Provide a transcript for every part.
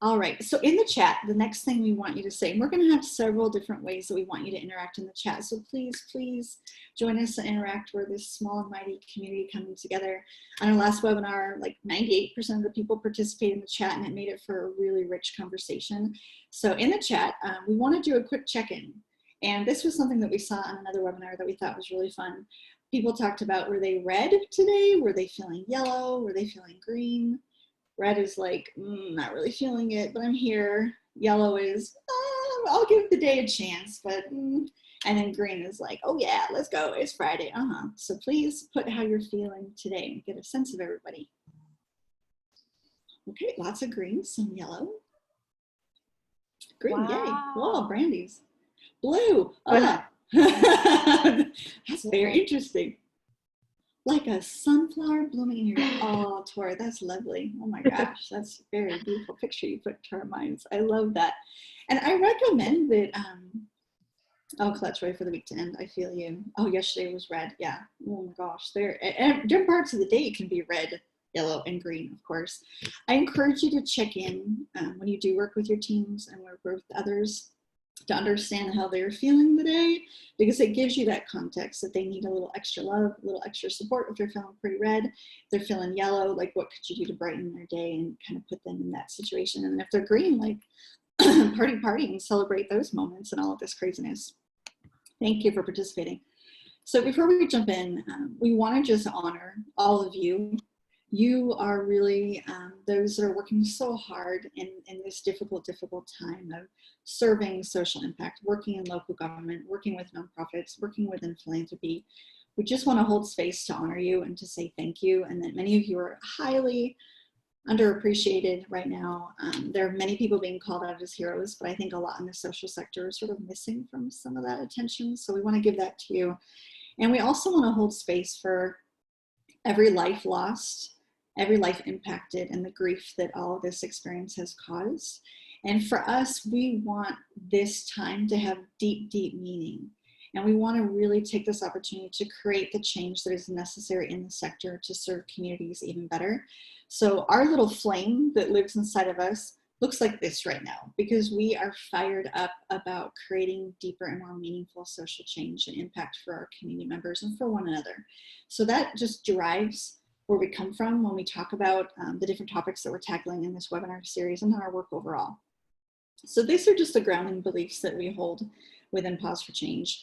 All right, so in the chat, the next thing we want you to say, and we're gonna have several different ways that we want you to interact in the chat. So please join us and interact. We're this small and mighty community coming together. On our last webinar, like 98% of the people participated in the chat, and it made it for a really rich conversation. So in the chat, we wanna do a quick check-in. And this was something that we saw on another webinar that we thought was really fun. People talked about, were they red today? Were they feeling yellow? Were they feeling green? Red is like, not really feeling it, but I'm here. Yellow is, I'll give the day a chance, but, and then green is like, oh yeah, let's go, it's Friday, So please put how you're feeling today and get a sense of everybody. Okay, lots of green, some yellow. Green, wow. Yay, whoa, Brandy's. Blue, that's very interesting. Like a sunflower blooming in your, oh, Tori, that's lovely. Oh my gosh, that's a very beautiful picture you put to our minds. I love that. And I recommend that, oh, Colette's ready for the week to end. I feel you. Oh, yesterday was red. Yeah. Oh my gosh. Different parts of the day can be red, yellow, and green, of course. I encourage you to check in when you do work with your teams and work with others to understand how they're feeling the day, because it gives you that context that they need a little extra love, a little extra support. If they're feeling pretty red, if they're feeling yellow, like what could you do to brighten their day and kind of put them in that situation? And if they're green, like party and celebrate those moments and all of this craziness. Thank you for participating. So before we jump in, we want to just honor all of you. You are really those that are working so hard in this difficult time of serving social impact, working in local government, working with nonprofits, working within philanthropy. We just want to hold space to honor you and to say thank you, and that many of you are highly underappreciated right now. There are many people being called out as heroes, but I think a lot in the social sector is sort of missing from some of that attention. So we want to give that to you. And we also want to hold space for every life lost, every life impacted, and the grief that all of this experience has caused. And for us, we want this time to have deep, deep meaning. And we want to really take this opportunity to create the change that is necessary in the sector to serve communities even better. So our little flame that lives inside of us looks like this right now, because we are fired up about creating deeper and more meaningful social change and impact for our community members and for one another. So that just drives where we come from when we talk about the different topics that we're tackling in this webinar series and our work overall. So these are just the grounding beliefs that we hold within Pause for Change.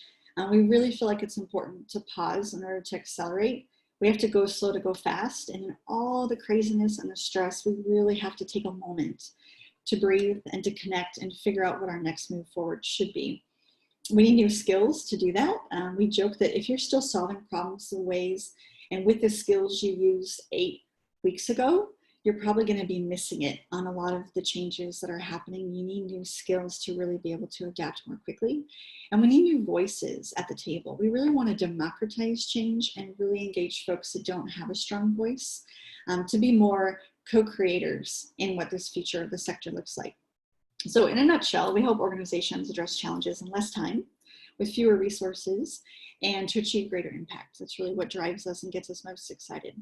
We really feel like it's important to pause in order to accelerate. We have to go slow to go fast, and in all the craziness and the stress, we really have to take a moment to breathe and to connect and figure out what our next move forward should be. We need new skills to do that. We joke that if you're still solving problems in ways and with the skills you used 8 weeks ago, you're probably going to be missing it on a lot of the changes that are happening. You need new skills to really be able to adapt more quickly. And we need new voices at the table. We really want to democratize change and really engage folks that don't have a strong voice to be more co-creators in what this future of the sector looks like. So in a nutshell, we help organizations address challenges in less time with fewer resources and to achieve greater impact. That's really what drives us and gets us most excited.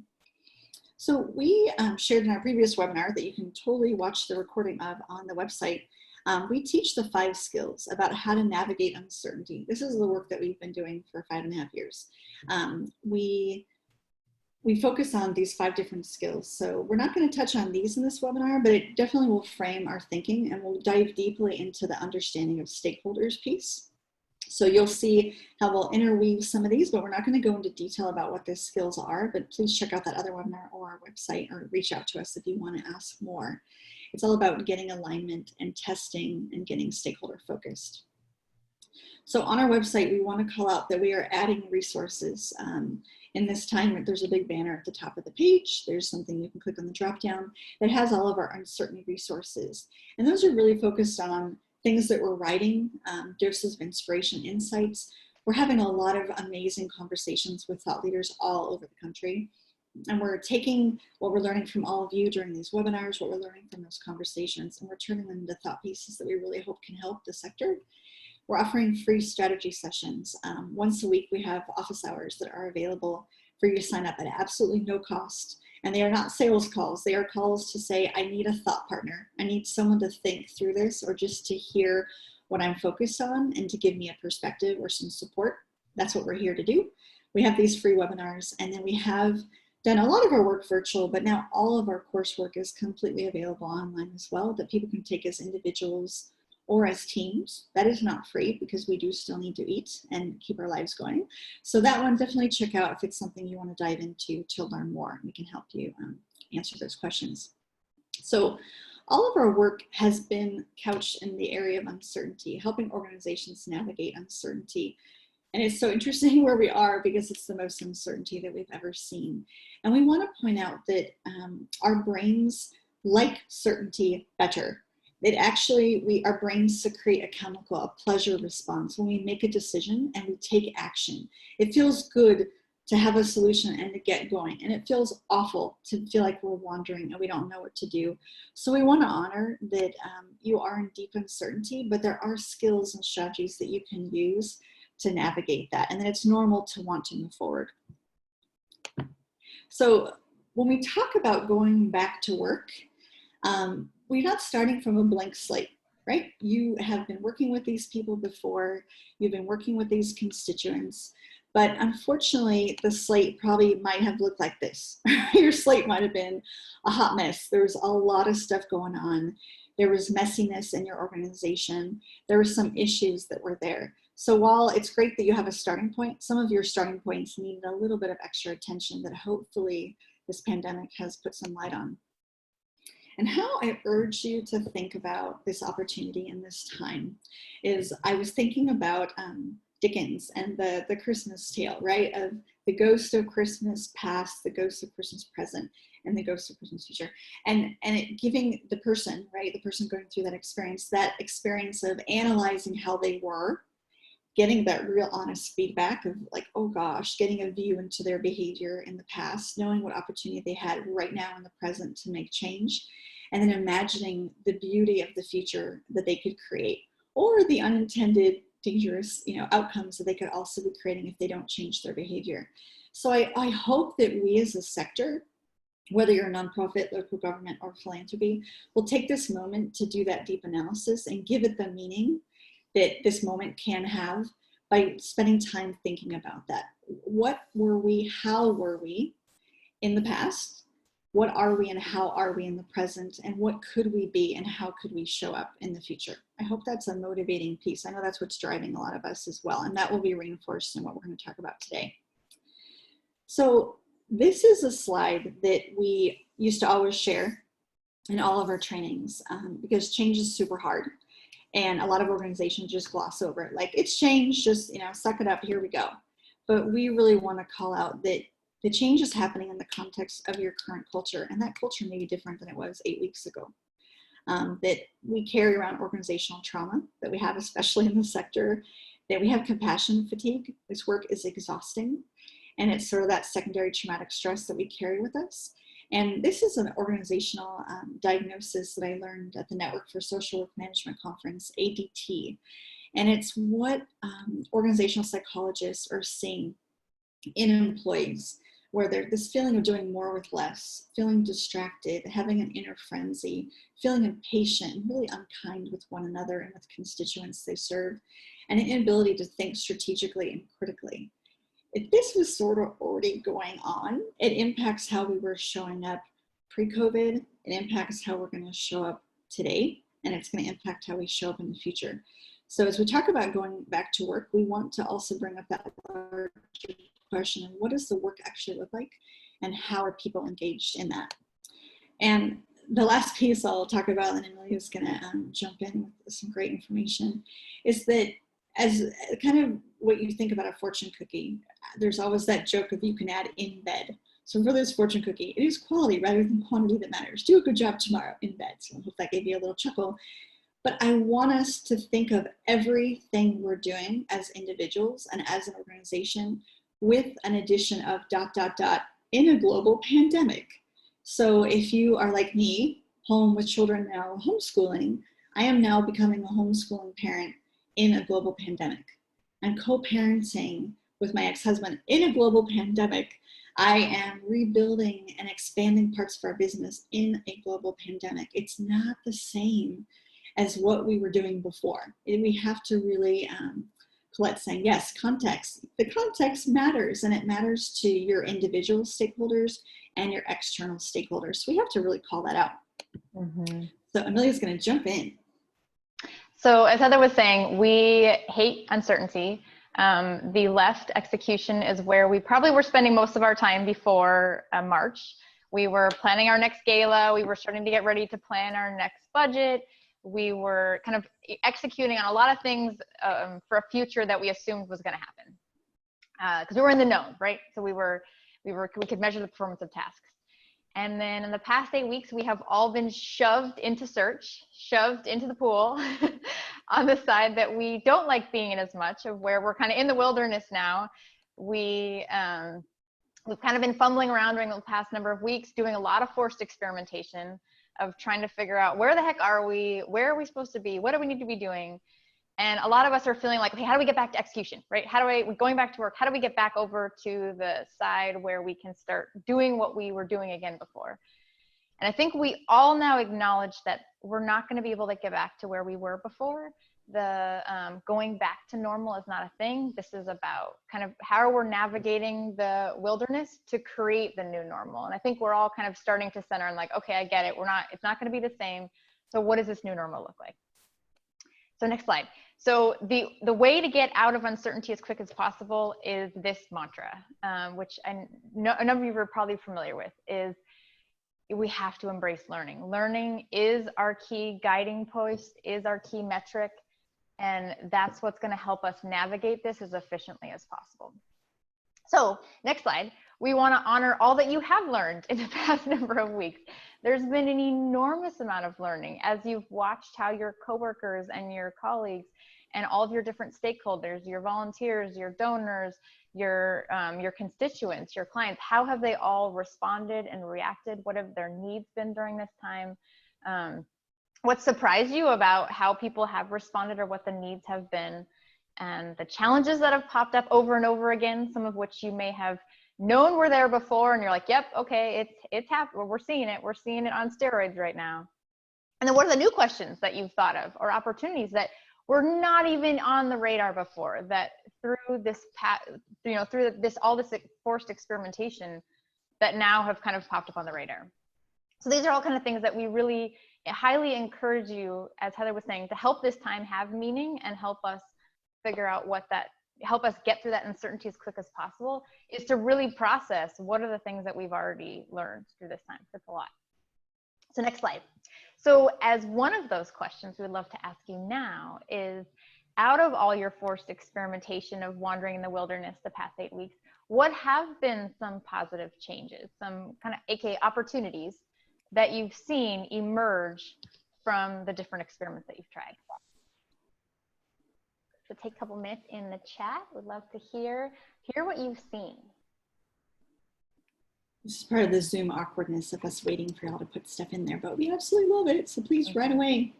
So we shared in our previous webinar that you can totally watch the recording of on the website. We teach the 5 skills about how to navigate uncertainty. This is the work that we've been doing for 5.5 years. We focus on these 5 different skills. So we're not going to touch on these in this webinar, but it definitely will frame our thinking, and we'll dive deeply into the understanding of stakeholders piece. So you'll see how we'll interweave some of these, but we're not going to go into detail about what these skills are, but please check out that other webinar or our website, or reach out to us if you want to ask more. It's all about getting alignment and testing and getting stakeholder focused. So on our website, we want to call out that we are adding resources. In this time, there's a big banner at the top of the page. There's something you can click on the drop down that has all of our uncertainty resources. And those are really focused on things that we're writing, doses of inspiration, insights. We're having a lot of amazing conversations with thought leaders all over the country. And we're taking what we're learning from all of you during these webinars, what we're learning from those conversations, and we're turning them into thought pieces that we really hope can help the sector. We're offering free strategy sessions. Once a week, we have office hours that are available for you to sign up at absolutely no cost. And they are not sales calls. They are calls to say, I need a thought partner. I need someone to think through this, or just to hear what I'm focused on and to give me a perspective or some support. That's what we're here to do. We have these free webinars, and then we have done a lot of our work virtual, but now all of our coursework is completely available online as well, that people can take as individuals or as teams. That is not free, because we do still need to eat and keep our lives going. So that one, definitely check out if it's something you want to dive into to learn more. We can help you answer those questions. So all of our work has been couched in the area of uncertainty, helping organizations navigate uncertainty. And it's so interesting where we are, because it's the most uncertainty that we've ever seen. And we want to point out that our brains like certainty better. It actually, our brains secrete a chemical, a pleasure response, when we make a decision and we take action. It feels good to have a solution and to get going. And it feels awful to feel like we're wandering and we don't know what to do. So we want to honor that you are in deep uncertainty, but there are skills and strategies that you can use to navigate that. And then it's normal to want to move forward. So when we talk about going back to work, we're not starting from a blank slate, right? You have been working with these people before, you've been working with these constituents, but unfortunately the slate probably might have looked like this. Your slate might have been a hot mess. There was a lot of stuff going on. There was messiness in your organization. There were some issues that were there. So while it's great that you have a starting point, some of your starting points needed a little bit of extra attention that hopefully this pandemic has put some light on. And how I urge you to think about this opportunity in this time is, I was thinking about Dickens and the Christmas tale, right? Of the ghost of Christmas past, the ghost of Christmas present, and the ghost of Christmas future. And it giving the person, right? The person going through that experience of analyzing how they were, getting that real honest feedback of like, oh gosh, getting a view into their behavior in the past, knowing what opportunity they had right now in the present to make change, and then imagining the beauty of the future that they could create, or the unintended dangerous outcomes that they could also be creating if they don't change their behavior. So I hope that we as a sector, whether you're a nonprofit, local government, or philanthropy, will take this moment to do that deep analysis and give it the meaning that this moment can have by spending time thinking about that. What were we? How were we in the past? What are we and how are we in the present? And what could we be and how could we show up in the future? I hope that's a motivating piece. I know that's what's driving a lot of us as well. And that will be reinforced in what we're going to talk about today. So this is a slide that we used to always share in all of our trainings because change is super hard. And a lot of organizations just gloss over it. Like, it's change, just, suck it up, here we go. But we really want to call out that the change is happening in the context of your current culture. And that culture may be different than it was 8 weeks ago. That we carry around organizational trauma that we have, especially in the sector, that we have compassion fatigue. This work is exhausting. And it's sort of that secondary traumatic stress that we carry with us. And this is an organizational diagnosis that I learned at the Network for Social Work Management Conference, ADT. And it's what organizational psychologists are seeing in employees, where they're this feeling of doing more with less, feeling distracted, having an inner frenzy, feeling impatient, and really unkind with one another and with constituents they serve, and an inability to think strategically and critically. If this was sort of already going on, it impacts how we were showing up pre-COVID, it impacts how we're going to show up today, and it's going to impact how we show up in the future. So as we talk about going back to work, we want to also bring up that larger question of what does the work actually look like, and how are people engaged in that? And the last piece I'll talk about, and Amelia's going to jump in with some great information, is that as kind of what you think about a fortune cookie, there's always that joke of you can add in bed. So for this fortune cookie, it is quality rather than quantity that matters. Do a good job tomorrow in bed. So I hope that gave you a little chuckle. But I want us to think of everything we're doing as individuals and as an organization with an addition of ... in a global pandemic. So if you are like me, home with children now homeschooling, I am now becoming a homeschooling parent in a global pandemic. I'm co-parenting with my ex-husband in a global pandemic. I am rebuilding and expanding parts of our business in a global pandemic. It's not the same as what we were doing before. We have to really, Colette's saying, yes, context. The context matters, and it matters to your individual stakeholders and your external stakeholders. So we have to really call that out. Mm-hmm. So Amelia's going to jump in. So as Heather was saying, we hate uncertainty. The left execution is where we probably were spending most of our time before March. We were planning our next gala. We were starting to get ready to plan our next budget. We were kind of executing on a lot of things for a future that we assumed was going to happen, because we were in the know, right? So we could measure the performance of tasks. And then in the past 8 weeks, we have all been shoved into search, shoved into the pool on the side that we don't like being in as much, of where we're kind of in the wilderness now. We've kind of been fumbling around during the past number of weeks, doing a lot of forced experimentation of trying to figure out where the heck are we? Where are we supposed to be? What do we need to be doing? And a lot of us are feeling like, okay, how do we get back to execution, right? We're going back to work. How do we get back over to the side where we can start doing what we were doing again before? And I think we all now acknowledge that we're not going to be able to get back to where we were before. The going back to normal is not a thing. This is about kind of how we're navigating the wilderness to create the new normal. And I think we're all kind of starting to center on like, okay, I get it. It's not going to be the same. So what does this new normal look like? So next slide. So the way to get out of uncertainty as quick as possible is this mantra, which a number of you are probably familiar with, is we have to embrace learning. Learning is our key guiding post, is our key metric, and that's what's going to help us navigate this as efficiently as possible. So next slide. We want to honor all that you have learned in the past number of weeks. There's been an enormous amount of learning as you've watched how your coworkers and your colleagues and all of your different stakeholders, your volunteers, your donors, your constituents, your clients, how have they all responded and reacted? What have their needs been during this time? What surprised you about how people have responded or what the needs have been? And the challenges that have popped up over and over again, some of which you may have known were there before, and you're like, yep, okay, it's happening. We're seeing it on steroids right now. And then what are the new questions that you've thought of, or opportunities that were not even on the radar before, that through this all this forced experimentation that now have kind of popped up on the radar? So these are all kind of things that we really highly encourage you, as Heather was saying, to help this time have meaning and help us figure out help us get through that uncertainty as quick as possible, is to really process what are the things that we've already learned through this time. That's a lot. So next slide. So as one of those questions we would love to ask you now is, out of all your forced experimentation of wandering in the wilderness the past 8 weeks, what have been some positive changes, some kind of AKA opportunities that you've seen emerge from the different experiments that you've tried? So take a couple minutes in the chat. Would love to hear what you've seen. This is part of the Zoom awkwardness of us waiting for y'all to put stuff in there, but we absolutely love it. So please, right away.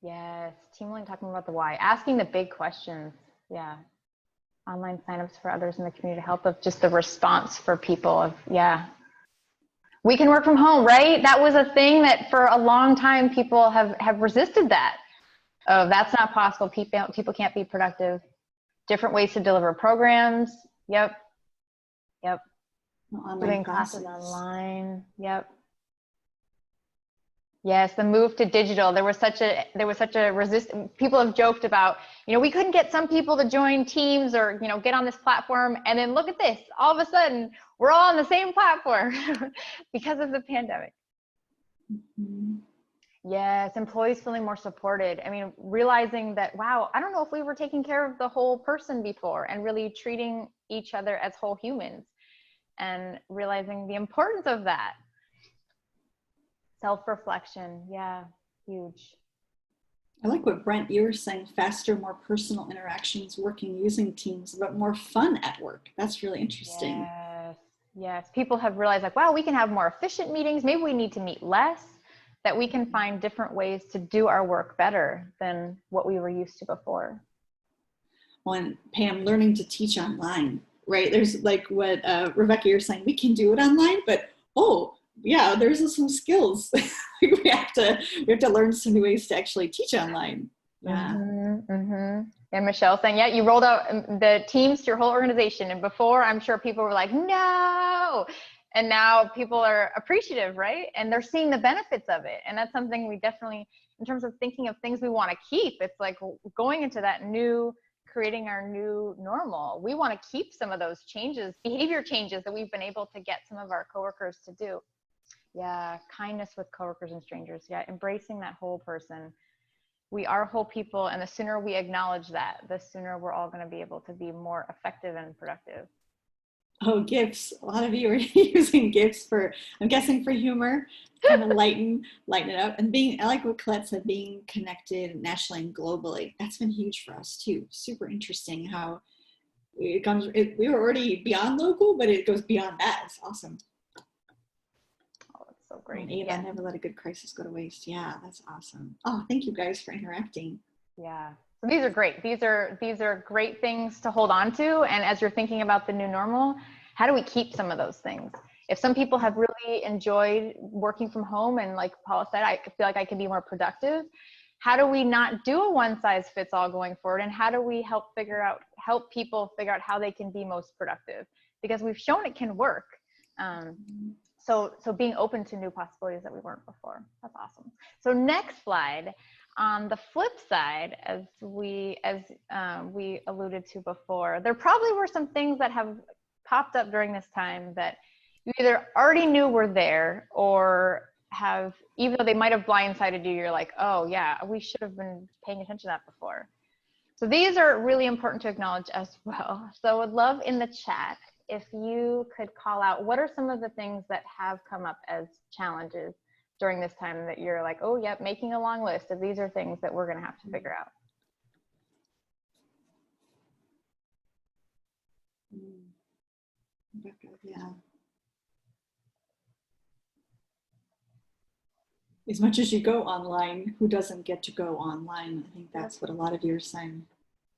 Yes, Team Link talking about the why, asking the big questions. Yeah, online signups for others in the community to help, of just the response for people of, yeah, we can work from home, right? That was a thing that for a long time people have resisted that. Oh, that's not possible. People can't be productive. Different ways to deliver programs. Yep. Doing classes online. Yep. Yes, the move to digital. There was such a resistance. People have joked about, we couldn't get some people to join Teams or, get on this platform. And then look at this. All of a sudden, we're all on the same platform because of the pandemic. Mm-hmm. Yes, employees feeling more supported. I mean, realizing that, wow, I don't know if we were taking care of the whole person before, and really treating each other as whole humans, and realizing the importance of that. Self-reflection, yeah, huge. I like what Brent, you were saying, faster, more personal interactions working using Teams, but more fun at work. That's really interesting. Yes. People have realized, like, wow, we can have more efficient meetings. Maybe we need to meet less. That we can find different ways to do our work better than what we were used to before. Well, and Pam, learning to teach online, right? There's like what Rebecca, you're saying, we can do it online, but oh yeah, there's some skills. we have to learn some new ways to actually teach online. Yeah. Mm-hmm, mm-hmm. And Michelle saying, yeah, you rolled out the Teams to your whole organization. And before, I'm sure people were like, no. And now people are appreciative, right? And they're seeing the benefits of it. And that's something we definitely, in terms of thinking of things we want to keep, it's like going into that new, creating our new normal. We want to keep some of those changes, behavior changes that we've been able to get some of our coworkers to do. Yeah, kindness with coworkers and strangers. Yeah, embracing that whole person. We are whole people, and the sooner we acknowledge that, the sooner we're all going to be able to be more effective and productive. Oh, GIFs. A lot of you are using GIFs for, I'm guessing, for humor, kind of lighten it up. And I like what Colette said, being connected nationally and globally. That's been huge for us too. Super interesting how we were already beyond local, but it goes beyond that. It's awesome. Oh, it's so great. And Ava, never let a good crisis go to waste. Yeah, that's awesome. Oh, thank you guys for interacting. Yeah. So these are great. These are great things to hold on to. And as you're thinking about the new normal, how do we keep some of those things? If some people have really enjoyed working from home, and like Paula said, I feel like I can be more productive. How do we not do a one size fits all going forward? And how do we help people figure out how they can be most productive? Because we've shown it can work. So being open to new possibilities that we weren't before. That's awesome. So next slide. On the flip side, as we alluded to before, there probably were some things that have popped up during this time that you either already knew were there, or have, even though they might have blindsided you, you're like, oh yeah, we should have been paying attention to that before. So these are really important to acknowledge as well. So I would love in the chat if you could call out what are some of the things that have come up as challenges during this time that you're like, oh, yep, making a long list of these are things that we're going to have to figure out. Yeah. As much as you go online, who doesn't get to go online? I think that's what a lot of you are saying.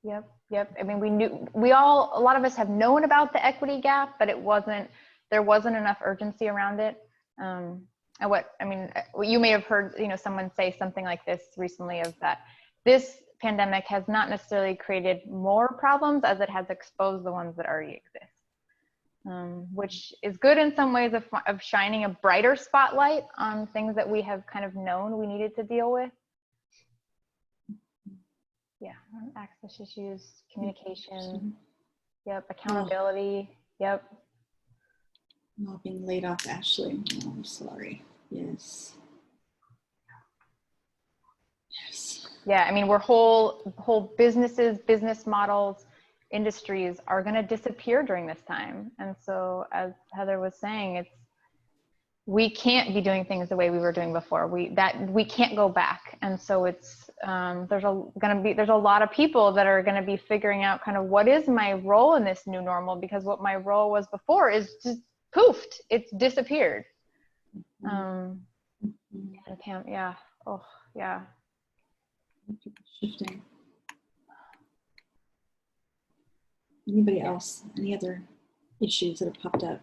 Yep. I mean, a lot of us have known about the equity gap, but there wasn't enough urgency around it. You may have heard, someone say something like this recently, of that this pandemic has not necessarily created more problems as it has exposed the ones that already exist, which is good in some ways of shining a brighter spotlight on things that we have kind of known we needed to deal with. Yeah, access issues, communication, yep, accountability, yep. Not being laid off, Ashley. Oh, I'm sorry. Yes. Yeah, I mean, we're whole businesses, business models, industries are going to disappear during this time. And so, as Heather was saying, we can't be doing things the way we were doing before. We can't go back. And so it's there's a lot of people that are going to be figuring out kind of what is my role in this new normal, because what my role was before is just poofed. It's disappeared. Yeah. Oh, yeah. Shifting. Anybody else? Any other issues that have popped up?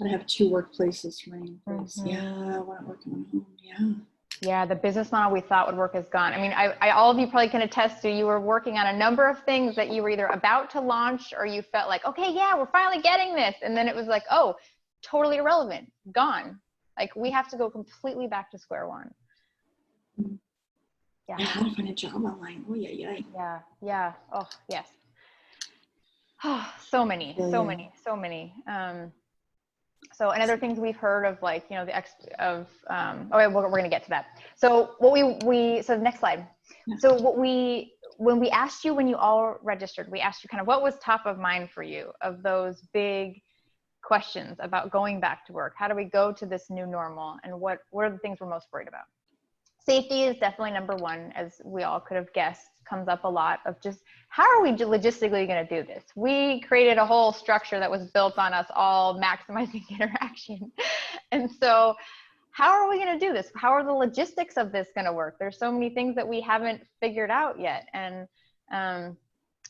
I have 2 workplaces for my employees. Yeah, I want to work on home. Yeah. Yeah, the business model we thought would work is gone. I mean, all of you probably can attest to, you were working on a number of things that you were either about to launch, or you felt like, okay, yeah, we're finally getting this. And then it was like, oh, totally irrelevant, gone. Like, we have to go completely back to square one. Yeah, how to find a job online. Oh, yeah. Yeah. Oh, yes. Oh, so many. So, and other things we've heard of, like, we're going to get to that. So so next slide. Yeah. So when we asked you, when you all registered, we asked you kind of what was top of mind for you of those big questions about going back to work. How do we go to this new normal? And what are the things we're most worried about? Safety is definitely number one, as we all could have guessed, comes up a lot, of just how are we logistically going to do this? We created a whole structure that was built on us all maximizing interaction. And so how are we going to do this? How are the logistics of this going to work? There's so many things that we haven't figured out yet. And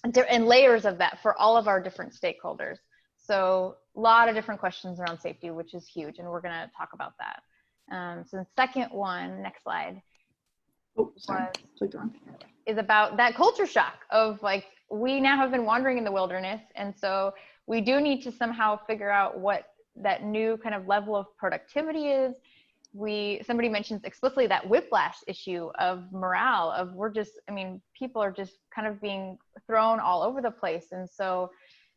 and layers of that for all of our different stakeholders. So a lot of different questions around safety, which is huge, and we're going to talk about that. So the second one, next slide, is about that culture shock of like, we now have been wandering in the wilderness, and so we do need to somehow figure out what that new kind of level of productivity is. Somebody mentions explicitly that whiplash issue of morale, of people are just kind of being thrown all over the place. And so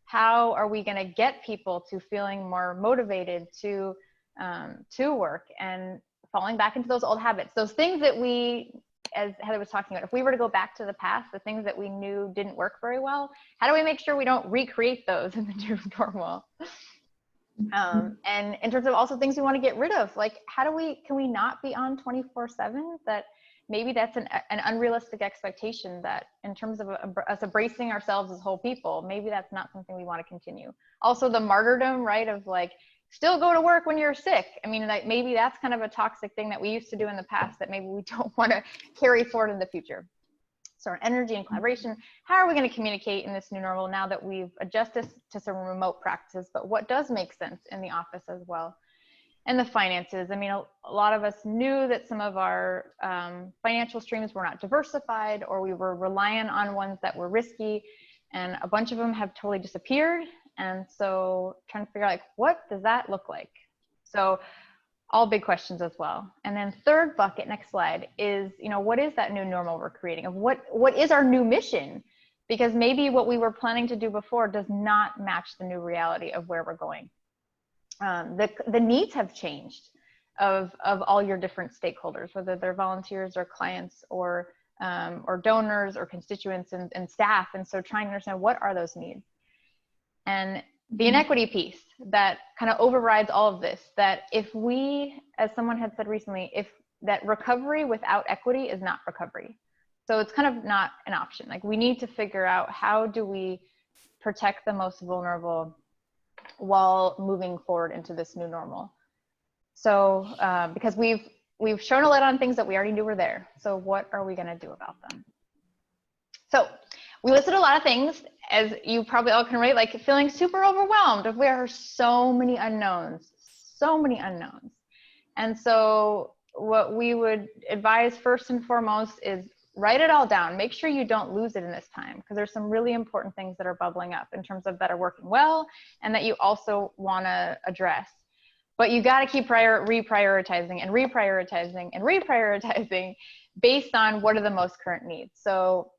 how are we going to get people to feeling more motivated to work and falling back into those old habits, those things that we, as Heather was talking about, if we were to go back to the past, the things that we knew didn't work very well, how do we make sure we don't recreate those in the new normal? And in terms of also things we want to get rid of, like can we not be on 24/7? That maybe that's an unrealistic expectation, that in terms of us embracing ourselves as whole people, maybe that's not something we want to continue. Also the martyrdom, right, of like, still go to work when you're sick. I mean, like maybe that's kind of a toxic thing that we used to do in the past that maybe we don't want to carry forward in the future. So energy and collaboration, how are we going to communicate in this new normal now that we've adjusted to some remote practices, but what does make sense in the office as well? And the finances. I mean, a lot of us knew that some of our financial streams were not diversified, or we were reliant on ones that were risky, and a bunch of them have totally disappeared. And so trying to figure out, like, what does that look like? So all big questions as well. And then third bucket, next slide, is, what is that new normal we're creating? Of what is our new mission? Because maybe what we were planning to do before does not match the new reality of where we're going. The needs have changed of all your different stakeholders, whether they're volunteers or clients or donors or constituents and staff. And so trying to understand, what are those needs? And the inequity piece that kind of overrides all of this, that if we, as someone had said recently, if that recovery without equity is not recovery. So it's kind of not an option. Like, we need to figure out, how do we protect the most vulnerable while moving forward into this new normal? So because we've shown a light on things that we already knew were there. So what are we going to do about them? So we listed a lot of things, as you probably all can relate, like feeling super overwhelmed. There are so many unknowns. And so what we would advise first and foremost is write it all down. Make sure you don't lose it in this time, because there's some really important things that are bubbling up in terms of that are working well and that you also want to address. But you got to keep reprioritizing and reprioritizing and reprioritizing based on what are the most current needs. So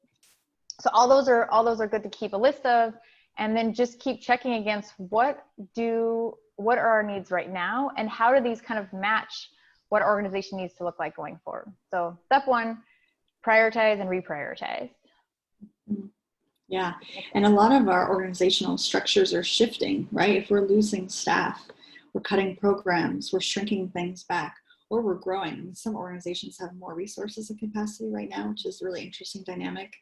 all those are good to keep a list of, and then just keep checking against what are our needs right now, and how do these kind of match what our organization needs to look like going forward. So step one, prioritize and reprioritize. Yeah, and a lot of our organizational structures are shifting, right? If we're losing staff, we're cutting programs, we're shrinking things back, or we're growing. Some organizations have more resources and capacity right now, which is a really interesting dynamic.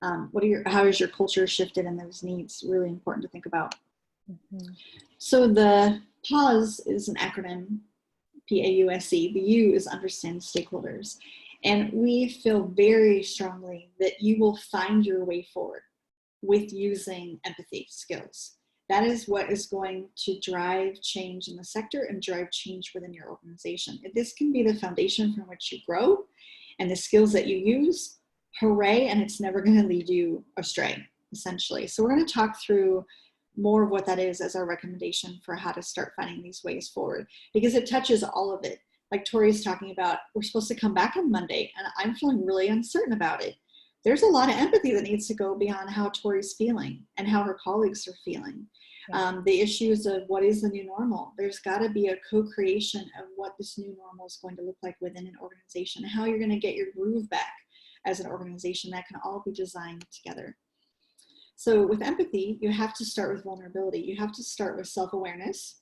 How is your culture shifted in those needs? Really important to think about. Mm-hmm. So the PAUSE is an acronym, PAUSE. The U is understand stakeholders. And we feel very strongly that you will find your way forward with using empathy skills. That is what is going to drive change in the sector and drive change within your organization. This can be the foundation from which you grow, and the skills that you use, hooray, and it's never going to lead you astray, essentially. So we're going to talk through more of what that is as our recommendation for how to start finding these ways forward, because it touches all of it. Like Tori's talking about, we're supposed to come back on Monday, and I'm feeling really uncertain about it. There's a lot of empathy that needs to go beyond how Tori's feeling and how her colleagues are feeling. Yeah. The issues of what is the new normal. There's got to be a co-creation of what this new normal is going to look like within an organization, and how you're going to get your groove back as an organization. That can all be designed together. So with empathy, you have to start with vulnerability. You have to start with self-awareness,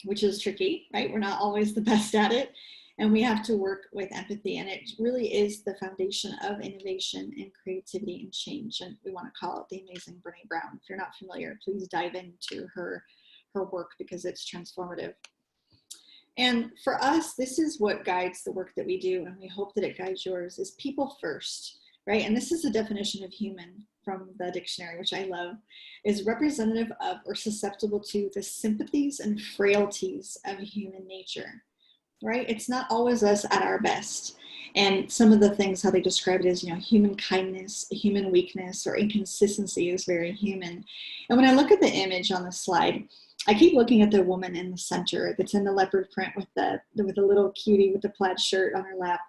which is tricky, right? We're not always the best at it. And we have to work with empathy. And it really is the foundation of innovation and creativity and change. And we want to call it the amazing Brene Brown. If you're not familiar, please dive into her work, because it's transformative. And for us, this is what guides the work that we do, and we hope that it guides yours, is people first, right? And this is the definition of human. from the dictionary, which I love, is representative of or susceptible to the sympathies and frailties of human nature, right? It's not always us at our best. And some of the things, how they describe it is, human kindness, human weakness, or inconsistency is very human. And when I look at the image on the slide, I keep looking at the woman in the center that's in the leopard print with the little cutie with the plaid shirt on her lap.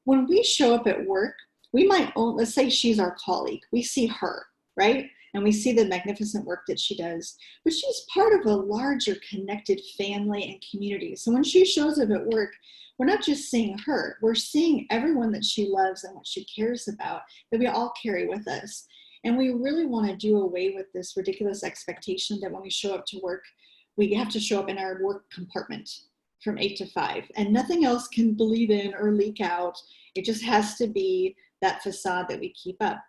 When we show up at work, we might own, let's say she's our colleague. We see her, right? And we see the magnificent work that she does, but she's part of a larger connected family and community. So when she shows up at work, we're not just seeing her, we're seeing everyone that she loves and what she cares about that we all carry with us. And we really want to do away with this ridiculous expectation that when we show up to work, we have to show up in our work compartment from 8 to 5, and nothing else can bleed in or leak out. It just has to be that facade that we keep up.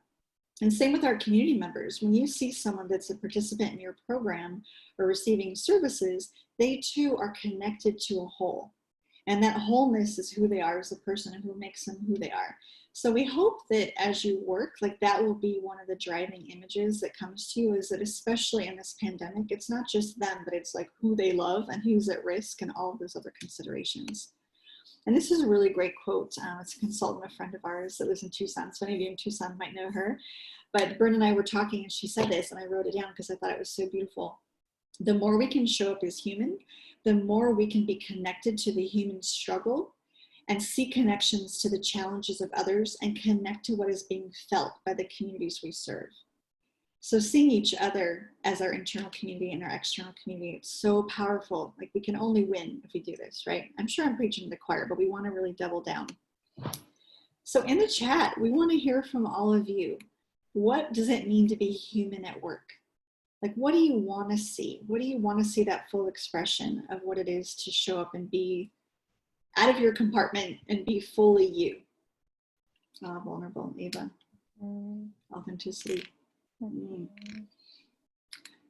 And same with our community members. When you see someone that's a participant in your program or receiving services, they too are connected to a whole. And that wholeness is who they are as a person and who makes them who they are. So we hope that as you work, like that will be one of the driving images that comes to you, is that especially in this pandemic, it's not just them, but it's like who they love and who's at risk and all of those other considerations. And this is a really great quote. It's a consultant, a friend of ours that lives in Tucson. So any of you in Tucson might know her. But Bern and I were talking and she said this, and I wrote it down because I thought it was so beautiful. The more we can show up as human, the more we can be connected to the human struggle and see connections to the challenges of others and connect to what is being felt by the communities we serve. So seeing each other as our internal community and our external community, it's so powerful. Like we can only win if we do this, right? I'm sure I'm preaching to the choir, but we want to really double down. So in the chat, we want to hear from all of you. What does it mean to be human at work? Like, what do you want to see? What do you want to see that full expression of what it is to show up and be out of your compartment and be fully you? Vulnerable, Eva. Authenticity.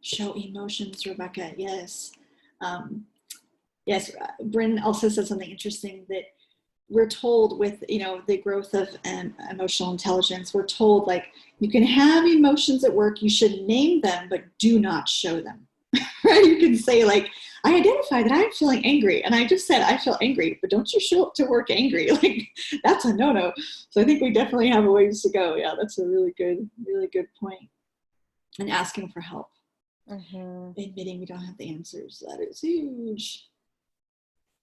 Show emotions, Rebecca. Yes. Yes, Bryn also said something interesting that we're told with, the growth of emotional intelligence, we're told like, you can have emotions at work, you should name them, but do not show them, right? You can say like, I identify that I'm feeling angry. And I just said, I feel angry, but don't you show up to work angry. Like that's a no-no. So I think we definitely have a ways to go. Yeah, that's a really good point. And asking for help. Admitting we don't have the answers. That is huge.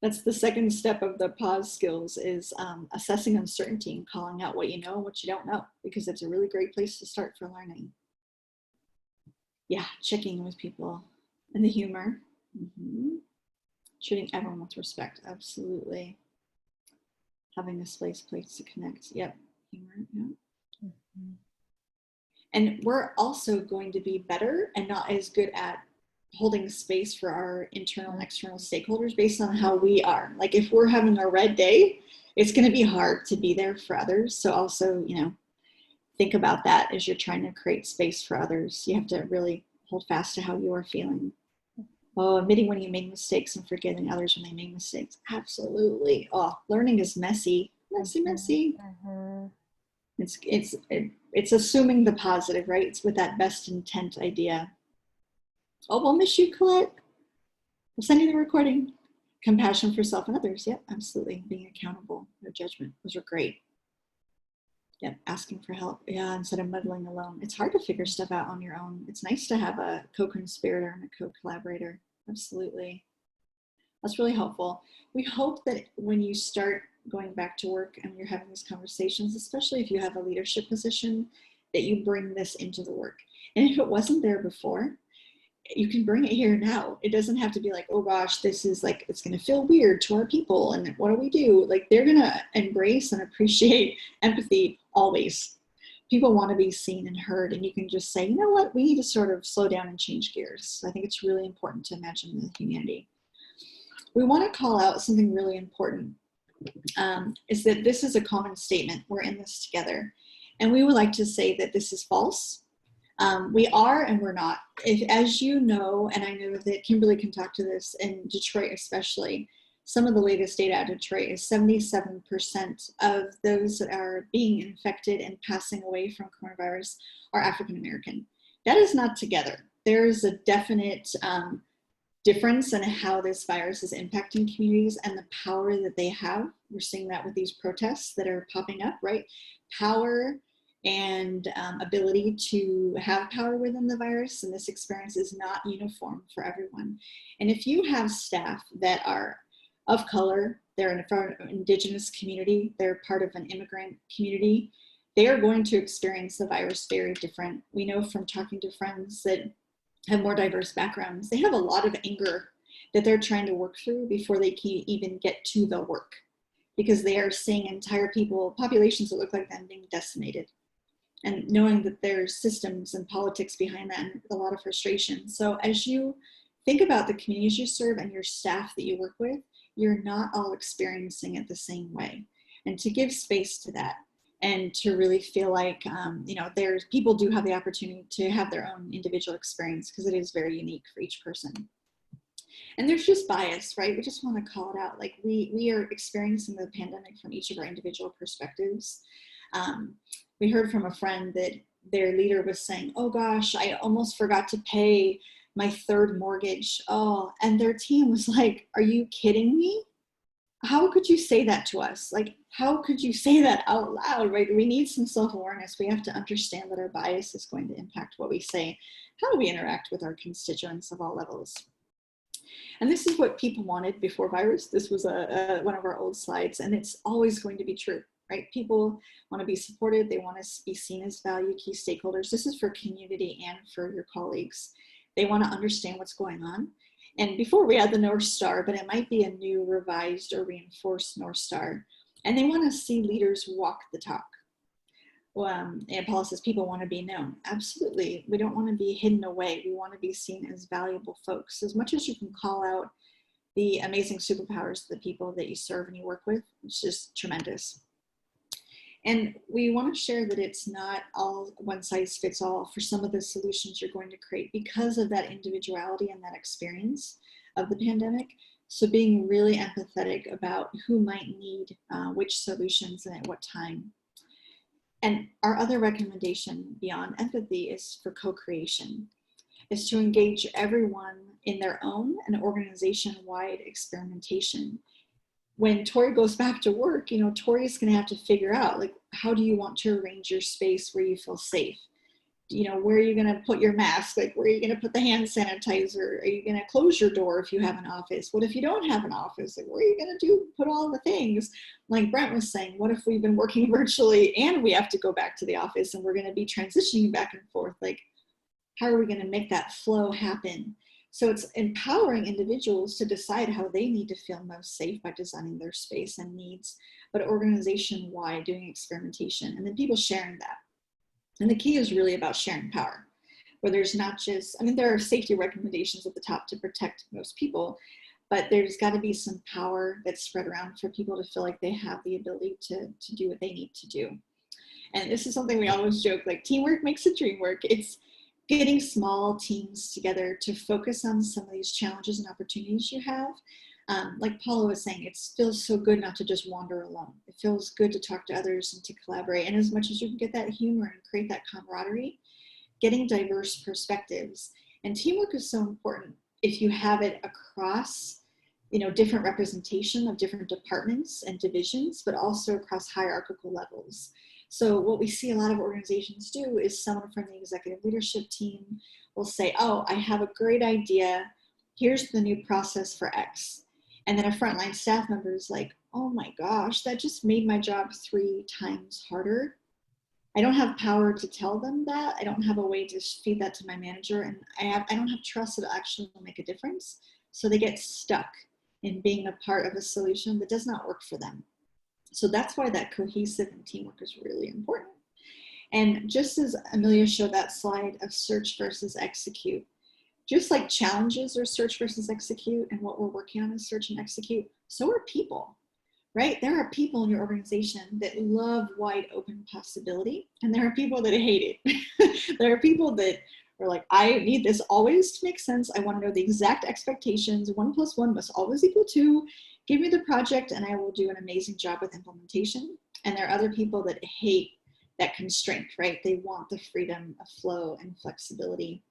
That's the second step of the pause skills is assessing uncertainty and calling out what you know and what you don't know, because it's a really great place to start for learning. Yeah, checking with people and the humor. Treating everyone with respect, absolutely. Having a place to connect. Yep, humor, yeah. And we're also going to be better and not as good at holding space for our internal and external stakeholders based on how we are. Like if we're having a red day, it's going to be hard to be there for others. So also, think about that as you're trying to create space for others. You have to really hold fast to how you are feeling. Oh, admitting when you make mistakes and forgiving others when they make mistakes. Absolutely. Oh, learning is messy. Messy. It's assuming the positive, right? It's with that best intent idea. Oh, we'll miss you, Colette. We'll send you the recording. Compassion for self and others. Yep, absolutely. Being accountable, no judgment. Those are great. Yep, asking for help. Yeah, instead of muddling alone. It's hard to figure stuff out on your own. It's nice to have a co-conspirator and a co-collaborator. Absolutely. That's really helpful. We hope that when you start going back to work and you're having these conversations, especially if you have a leadership position, that you bring this into the work. And if it wasn't there before, you can bring it here now. It doesn't have to be like, oh gosh, this is like, it's going to feel weird to our people. And what do we do? Like they're going to embrace and appreciate empathy always. People want to be seen and heard. And you can just say, you know what, we need to sort of slow down and change gears. I think it's really important to imagine the humanity. We want to call out something really important, is that this is a common statement. We're in this together. And we would like to say that this is false. We are and we're not. As you know, and I know that Kimberly can talk to this in Detroit especially, some of the latest data out of Detroit is 77% of those that are being infected and passing away from coronavirus are African American. That is not together. There is a definite difference in how this virus is impacting communities and the power that they have. We're seeing that with these protests that are popping up, right? Power and ability to have power within the virus, and this experience is not uniform for everyone. And if you have staff that are of color, they're in an indigenous community, they're part of an immigrant community, they are going to experience the virus very different. We know from talking to friends that have more diverse backgrounds, they have a lot of anger that they're trying to work through before they can even get to the work, because they are seeing entire populations that look like them being decimated, and knowing that there's systems and politics behind that and a lot of frustration. So as you think about the communities you serve and your staff that you work with, you're not all experiencing it the same way. And to give space to that, and to really feel like, there's people do have the opportunity to have their own individual experience, because it is very unique for each person. And there's just bias, right? We just want to call it out. Like we are experiencing the pandemic from each of our individual perspectives. We heard from a friend that their leader was saying, oh gosh, I almost forgot to pay my third mortgage. Oh, and their team was like, are you kidding me? How could you say that to us? Like, how could you say that out loud, right? We need some self-awareness. We have to understand that our bias is going to impact what we say, how we interact with our constituents of all levels. And this is what people wanted before virus. This was one of our old slides, and it's always going to be true, right? People want to be supported. They want to be seen as value key stakeholders. This is for community and for your colleagues. They want to understand what's going on. And before we had the North Star, but it might be a new revised or reinforced North Star. And they want to see leaders walk the talk. And Paula says people want to be known. Absolutely. We don't want to be hidden away. We want to be seen as valuable folks. As much as you can call out the amazing superpowers of the people that you serve and you work with, it's just tremendous. And we want to share that it's not all one size fits all for some of the solutions you're going to create because of that individuality and that experience of the pandemic. So being really empathetic about who might need which solutions and at what time. And our other recommendation beyond empathy is for co-creation, is to engage everyone in their own and organization-wide experimentation. When Tori goes back to work, Tori's going to have to figure out, like, how do you want to arrange your space where you feel safe? Where are you going to put your mask? Like, where are you going to put the hand sanitizer? Are you going to close your door if you have an office? What if you don't have an office? Like, where are you going to put all the things? Like Brent was saying, what if we've been working virtually and we have to go back to the office and we're going to be transitioning back and forth? Like, how are we going to make that flow happen? So it's empowering individuals to decide how they need to feel most safe by designing their space and needs, but organization-wide doing experimentation, and then people sharing that. And the key is really about sharing power, where there's not just, there are safety recommendations at the top to protect most people, but there's got to be some power that's spread around for people to feel like they have the ability to do what they need to do. And this is something we always joke, like teamwork makes the dream work. It's getting small teams together to focus on some of these challenges and opportunities you have. Like Paula was saying, it feels so good not to just wander alone. It feels good to talk to others and to collaborate. And as much as you can get that humor and create that camaraderie, getting diverse perspectives. And teamwork is so important if you have it across, different representation of different departments and divisions, but also across hierarchical levels. So what we see a lot of organizations do is someone from the executive leadership team will say, oh, I have a great idea. Here's the new process for X. And then a frontline staff member is like, oh my gosh, that just made my job 3 times harder. I don't have power to tell them that. I don't have a way to feed that to my manager. And I don't have trust that it actually will make a difference. So they get stuck in being a part of a solution that does not work for them. So that's why that cohesive and teamwork is really important. And just as Amelia showed that slide of search versus execute, just like challenges are search versus execute, and what we're working on is search and execute, so are people, right? There are people in your organization that love wide open possibility, and there are people that hate it. There are people that are like, I need this always to make sense. I want to know the exact expectations. 1 + 1 must always equal 2. Give me the project and I will do an amazing job with implementation. And there are other people that hate that constraint, right? They want the freedom of flow and flexibility.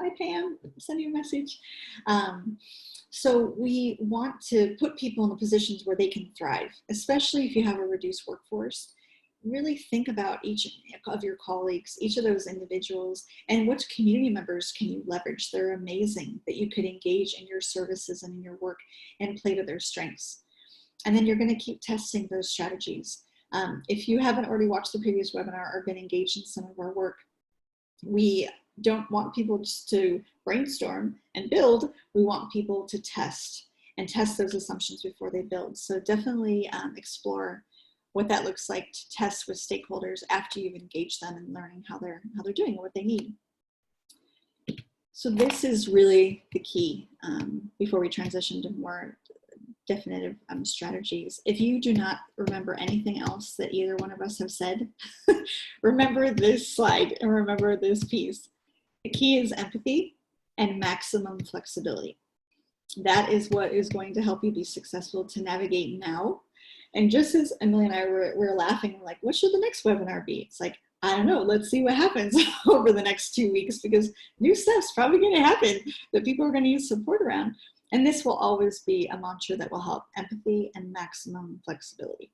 Hi, Pam, send you a message. So we want to put people in the positions where they can thrive, especially if you have a reduced workforce. Really think about each of your colleagues, each of those individuals, and which community members can you leverage. They're amazing that you could engage in your services and in your work and play to their strengths. And then you're going to keep testing those strategies. If you haven't already watched the previous webinar or been engaged in some of our work, we don't want people just to brainstorm and build. We want people to test those assumptions before they build. So definitely explore what that looks like to test with stakeholders after you've engaged them and learning how they're doing and what they need. So this is really the key before we transition to more definitive strategies. If you do not remember anything else that either one of us have said, remember this slide and remember this piece. The key is empathy and maximum flexibility. That is what is going to help you be successful to navigate now. And just as Emily and I were laughing, like, what should the next webinar be? It's like, I don't know, let's see what happens over the next 2 weeks, because new stuff's probably going to happen that people are going to use support around. And this will always be a mantra that will help: empathy and maximum flexibility.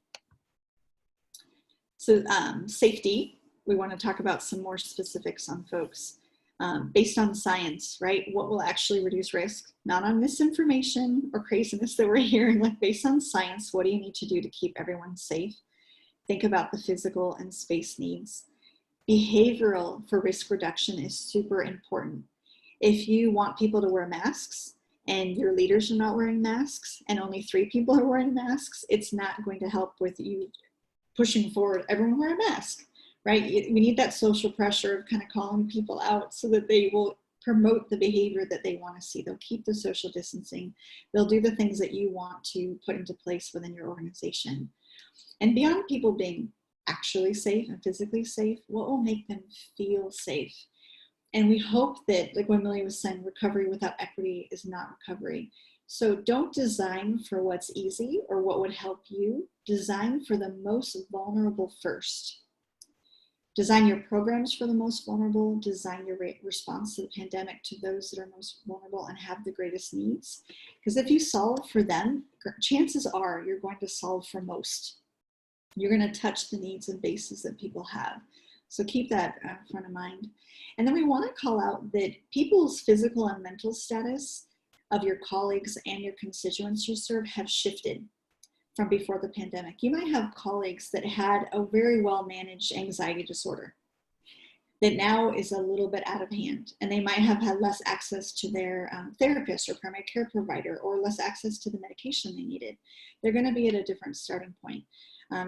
So safety, we want to talk about some more specifics on folks. Based on science, right? What will actually reduce risk? Not on misinformation or craziness that we're hearing, like based on science, what do you need to do to keep everyone safe? Think about the physical and space needs. Behavioral for risk reduction is super important. If you want people to wear masks and your leaders are not wearing masks and only 3 people are wearing masks, it's not going to help with you pushing forward, everyone wear a mask. Right? We need that social pressure of kind of calling people out so that they will promote the behavior that they want to see. They'll keep the social distancing. They'll do the things that you want to put into place within your organization. And beyond people being actually safe and physically safe, what will make them feel safe? And we hope that, like what Amelia was saying, recovery without equity is not recovery. So don't design for what's easy or what would help you. Design for the most vulnerable first. Design your programs for the most vulnerable, design your response to the pandemic to those that are most vulnerable and have the greatest needs. Because if you solve for them, chances are you're going to solve for most. You're going to touch the needs and bases that people have. So keep that front of mind. And then we want to call out that people's physical and mental status of your colleagues and your constituents you serve have shifted from before the pandemic. You might have colleagues that had a very well managed anxiety disorder that now is a little bit out of hand, and they might have had less access to their therapist or primary care provider, or less access to the medication they needed. They're going to be at a different starting point.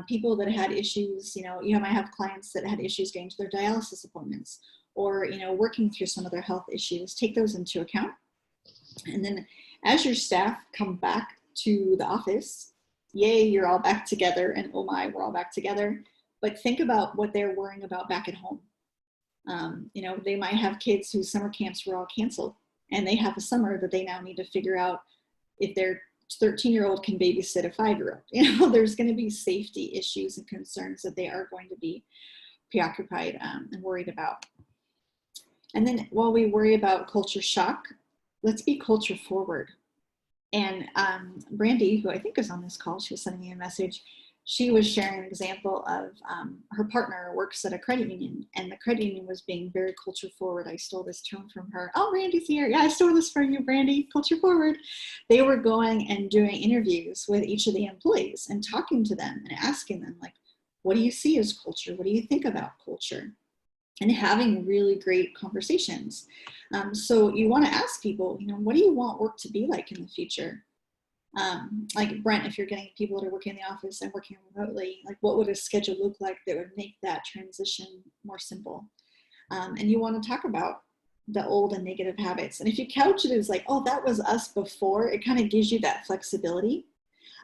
People that had issues, you might have clients that had issues getting to their dialysis appointments, or working through some of their health issues. Take those into account. And then as your staff come back to the office, yay, you're all back together, and oh my, we're all back together. But think about what they're worrying about back at home. They might have kids whose summer camps were all canceled, and they have a summer that they now need to figure out if their 13-year-old can babysit a 5-year-old. There's going to be safety issues and concerns that they are going to be preoccupied and worried about. And then while we worry about culture shock, let's be culture forward. And Brandy, who I think is on this call, she was sending me a message. She was sharing an example of her partner works at a credit union, and the credit union was being very culture forward. I stole this term from her. Oh, Brandy's here. Yeah, I stole this from you, Brandy. Culture forward. They were going and doing interviews with each of the employees and talking to them and asking them, like, what do you see as culture? What do you think about culture? And having really great conversations. So you want to ask people, what do you want work to be like in the future? Like Brent, if you're getting people that are working in the office and working remotely, like what would a schedule look like that would make that transition more simple? And you want to talk about the old and negative habits. And if you couch it as like, oh, that was us before, it kind of gives you that flexibility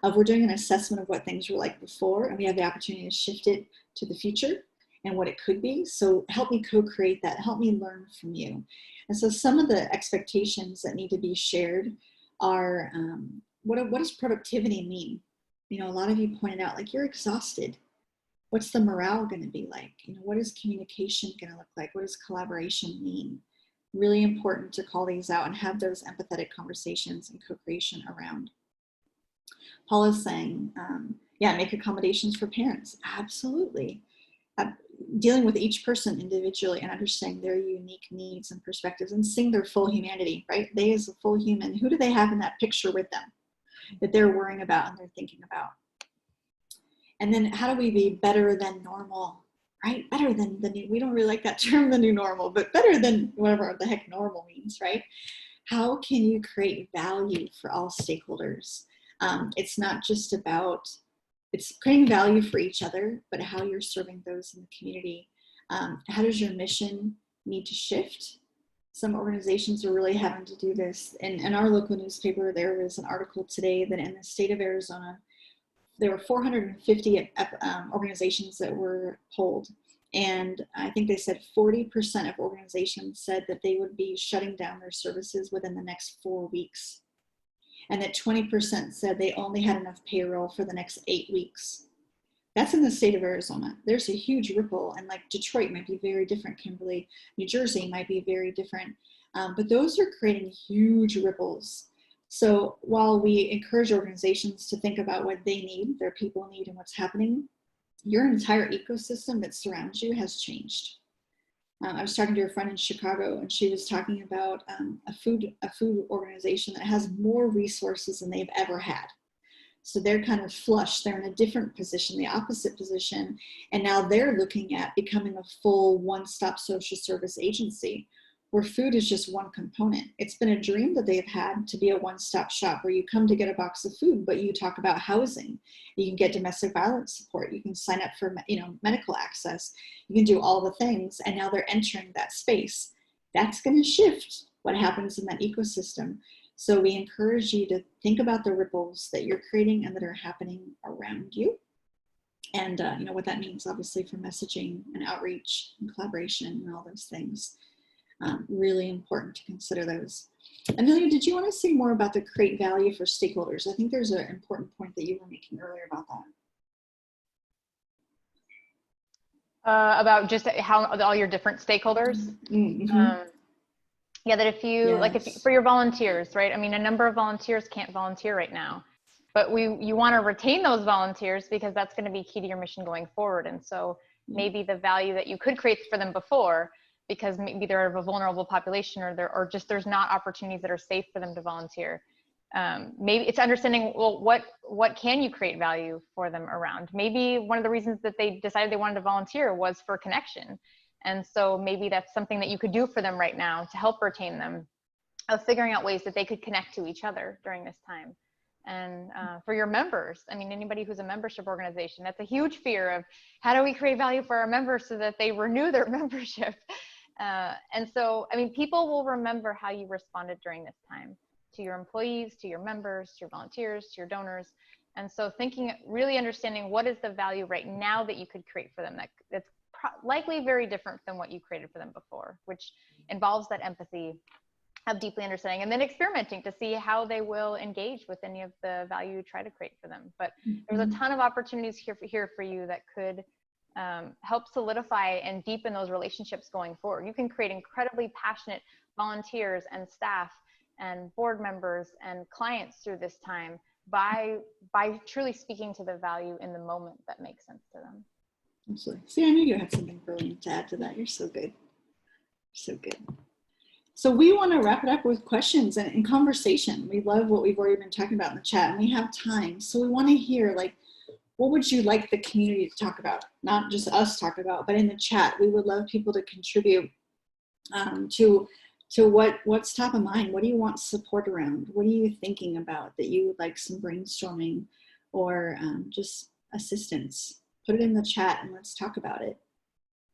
of we're doing an assessment of what things were like before, and we have the opportunity to shift it to the future and what it could be. So help me co-create that, help me learn from you. And so some of the expectations that need to be shared are what does productivity mean? You know, a lot of you pointed out, like, you're exhausted. What's the morale going to be like? You know, what is communication going to look like? What does collaboration mean? Really important to call these out and have those empathetic conversations and co-creation around. Paula's saying, yeah, make accommodations for parents. Absolutely. Dealing with each person individually and understanding their unique needs and perspectives and seeing their full humanity, right? They as a full human, who do they have in that picture with them that they're worrying about and they're thinking about? And then how do we be better than normal, right? Better than the new, we don't really like that term, the new normal, but better than whatever the heck normal means, right? How can you create value for all stakeholders? It's not just about, it's creating value for each other, but how you're serving those in the community. How does your mission need to shift? Some organizations are really having to do this. In our local newspaper, there was an article today that in the state of Arizona, there were 450 organizations that were polled. And I think they said 40% of organizations said that they would be shutting down their services within the next 4 weeks. And that 20% said they only had enough payroll for the next 8 weeks. That's in the state of Arizona. There's a huge ripple, and like Detroit might be very different, Kimberly. New Jersey might be very different, but those are creating huge ripples. So while we encourage organizations to think about what they need, their people need, and what's happening, your entire ecosystem that surrounds you has changed. I was talking to a friend in Chicago, and she was talking about a food organization that has more resources than they've ever had. So they're kind of flush. They're in a different position, the opposite position. And now they're looking at becoming a full one-stop social service agency where food is just one component. It's been a dream that they've had to be a one-stop shop where you come to get a box of food, but you talk about housing. You can get domestic violence support. You can sign up for, medical access. You can do all the things. And now they're entering that space. That's going to shift what happens in that ecosystem. So we encourage you to think about the ripples that you're creating and that are happening around you. And what that means, obviously, for messaging and outreach and collaboration and all those things. Really important to consider those. Amelia, did you want to say more about the create value for stakeholders? I think there's an important point that you were making earlier about that. About just how all your different stakeholders. Mm-hmm. Yeah, that if you, Yes. for your volunteers, right? I mean, a number of volunteers can't volunteer right now, but you want to retain those volunteers because that's going to be key to your mission going forward. And so maybe the value that you could create for them before, because maybe they're of a vulnerable population or just there's not opportunities that are safe for them to volunteer. Maybe it's understanding, well, what can you create value for them around? Maybe one of the reasons that they decided they wanted to volunteer was for connection. And so maybe that's something that you could do for them right now to help retain them, of figuring out ways that they could connect to each other during this time. And for your members, I mean, anybody who's a membership organization, that's a huge fear of how do we create value for our members so that they renew their membership? And so, I mean, people will remember how you responded during this time to your employees, to your members, to your volunteers, to your donors. And so really understanding what is the value right now that you could create for them that's likely very different than what you created for them before, which involves that empathy of deeply understanding and then experimenting to see how they will engage with any of the value you try to create for them. But there's a ton of opportunities here for you that could help solidify and deepen those relationships going forward. You can create incredibly passionate volunteers and staff and board members and clients through this time by truly speaking to the value in the moment that makes sense to them. Absolutely. See, I knew you had something brilliant to add to that. You're so good. So good. So we want to wrap it up with questions and conversation. We love what we've already been talking about in the chat, and we have time. So we want to hear, like, what would you like the community to talk about? Not just us talk about, but in the chat. We would love people to contribute to what's top of mind. What do you want support around? What are you thinking about that you would like some brainstorming or just assistance? Put it in the chat and let's talk about it.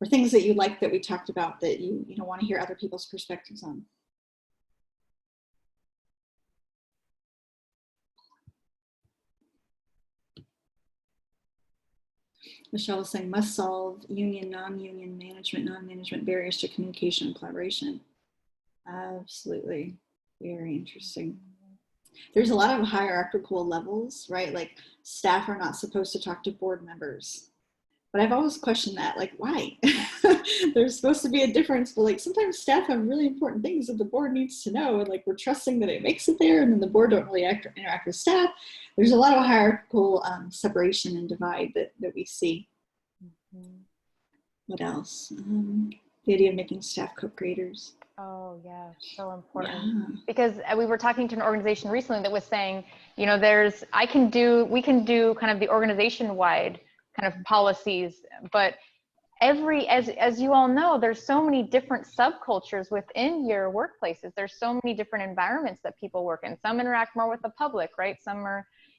Or things that you like that we talked about that you want to hear other people's perspectives on. Michelle was saying must solve union, non-union management, non-management barriers to communication and collaboration. Absolutely. Very interesting. There's a lot of hierarchical levels, right? Like staff are not supposed to talk to board members. But I've always questioned that, like, why? There's supposed to be a difference, but like sometimes staff have really important things that the board needs to know, and like we're trusting that it makes it there, and then the board don't really interact with staff. There's a lot of hierarchical separation and divide that we see. Mm-hmm. What else? The idea of making staff co-creators. Oh yeah, so important. Yeah. Because we were talking to an organization recently that was saying, you know, we can do kind of the organization-wide kind of policies, but as you all know, there's so many different subcultures within your workplaces. There's so many different environments that people work in. Some interact more with the public, right? Some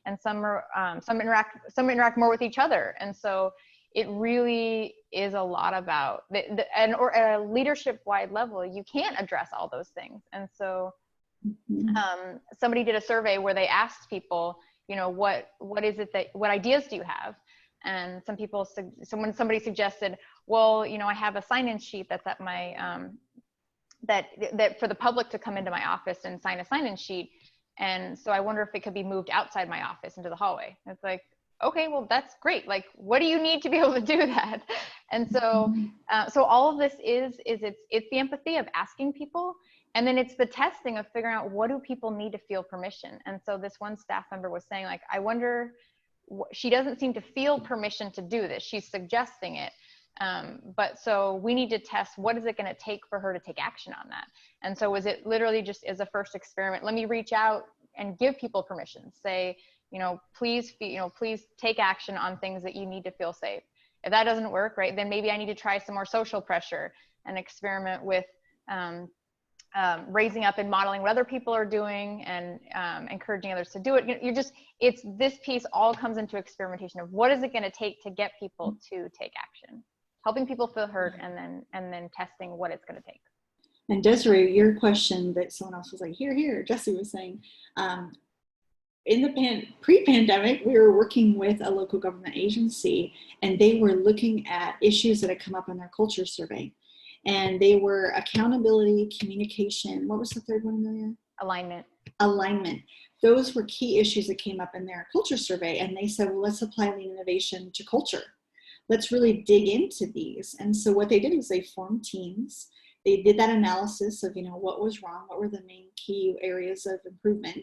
interact more with each other. And so it really is a lot about or at a leadership-wide level, you can't address all those things. And so somebody did a survey where they asked people, you know, what ideas do you have? And somebody suggested, well, you know, I have a sign-in sheet that's at my, that for the public to come into my office and sign a sign-in sheet. And so I wonder if it could be moved outside my office into the hallway. And it's like, okay, well, that's great. Like, what do you need to be able to do that? And so, so all of this it's the empathy of asking people. And then it's the testing of figuring out, what do people need to feel permission? And so this one staff member was saying, like, I wonder, she doesn't seem to feel permission to do this. She's suggesting it. But so we need to test, what is it going to take for her to take action on that? And so was it literally just as a first experiment, let me reach out and give people permission, say, you know, please take action on things that you need to feel safe. If that doesn't work, right, then maybe I need to try some more social pressure and experiment with raising up and modeling what other people are doing and encouraging others to do it. It's this piece all comes into experimentation of what is it going to take to get people to take action, helping people feel heard, and then testing what it's going to take. And Desiree, your question that someone else was like, here, Jesse was saying, in the pre-pandemic, we were working with a local government agency, and they were looking at issues that had come up in their culture survey. And they were accountability, communication. What was the third one, Amelia? Alignment. Those were key issues that came up in their culture survey. And they said, well, let's apply lean innovation to culture. Let's really dig into these. And so what they did is they formed teams. They did that analysis of, you know, what was wrong, what were the main key areas of improvement.